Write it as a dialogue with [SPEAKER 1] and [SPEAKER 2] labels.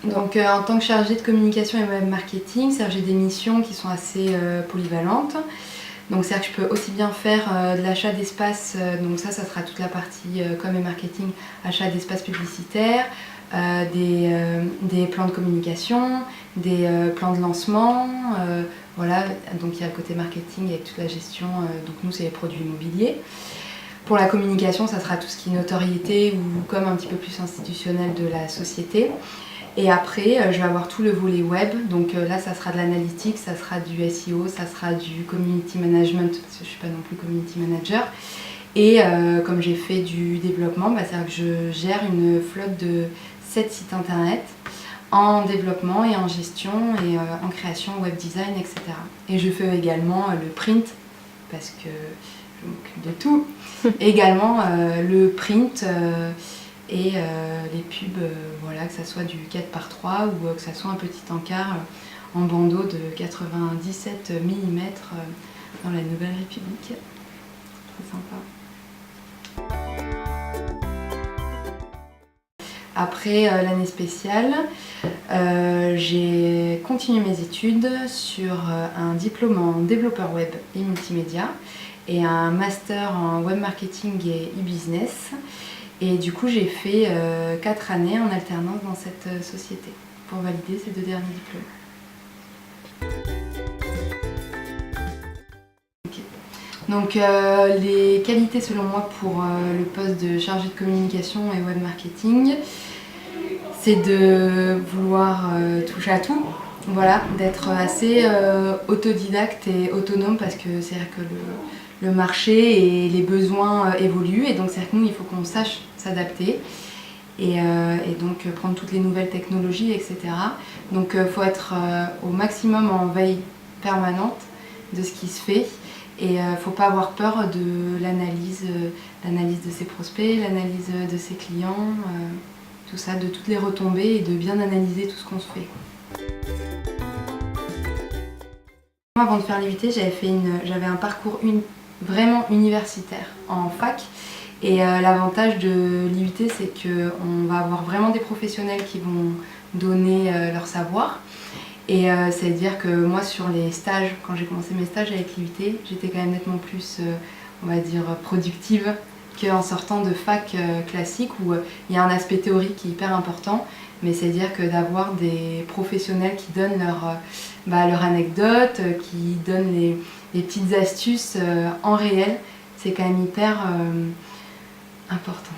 [SPEAKER 1] Donc en tant que chargée de communication et web marketing, j'ai des missions qui sont assez polyvalentes. Donc c'est-à-dire que je peux aussi bien faire de l'achat d'espace, donc ça sera toute la partie com et marketing, achat d'espace publicitaire, des plans de communication, des plans de lancement, voilà, donc il y a le côté marketing avec toute la gestion, donc nous c'est les produits immobiliers. Pour la communication, ça sera tout ce qui est notoriété ou comme un petit peu plus institutionnel de la société. Et après, je vais avoir tout le volet web, donc là ça sera de l'analytique, ça sera du SEO, ça sera du community management, parce que je ne suis pas non plus community manager. Et comme j'ai fait du développement, c'est-à-dire que je gère une flotte de 7 sites internet en développement et en gestion et en création, web design, etc. Et je fais également le print, parce que je m'occupe de tout. Également le print et les pubs, voilà, que ça soit du 4x3 ou que ça soit un petit encart en bandeau de 97 mm dans la Nouvelle République. Très sympa. Après l'année spéciale, j'ai continué mes études sur un diplôme en développeur web et multimédia et un master en web marketing et e-business. Et du coup, j'ai fait 4 années en alternance dans cette société pour valider ces 2 derniers diplômes. Okay. Donc les qualités selon moi pour le poste de chargé de communication et web marketing, c'est de vouloir toucher à tout, voilà, d'être assez autodidacte et autonome parce que c'est-à-dire que le marché et les besoins évoluent et donc c'est-à-dire que nous il faut qu'on sache s'adapter et donc prendre toutes les nouvelles technologies, etc. Donc il faut être au maximum en veille permanente de ce qui se fait. Et il ne faut pas avoir peur de l'analyse de ses prospects, l'analyse de ses clients, tout ça, de toutes les retombées et de bien analyser tout ce qu'on se fait. Avant de faire l'IUT, j'avais un parcours vraiment universitaire en fac. Et l'avantage de l'IUT, c'est qu'on va avoir vraiment des professionnels qui vont donner leur savoir. Et c'est-à-dire que moi sur les stages, quand j'ai commencé mes stages avec l'IUT, j'étais quand même nettement plus, on va dire, productive qu'en sortant de fac classique où il y a un aspect théorique qui est hyper important, mais c'est-à-dire que d'avoir des professionnels qui donnent leur anecdote, qui donnent les petites astuces en réel, c'est quand même hyper important.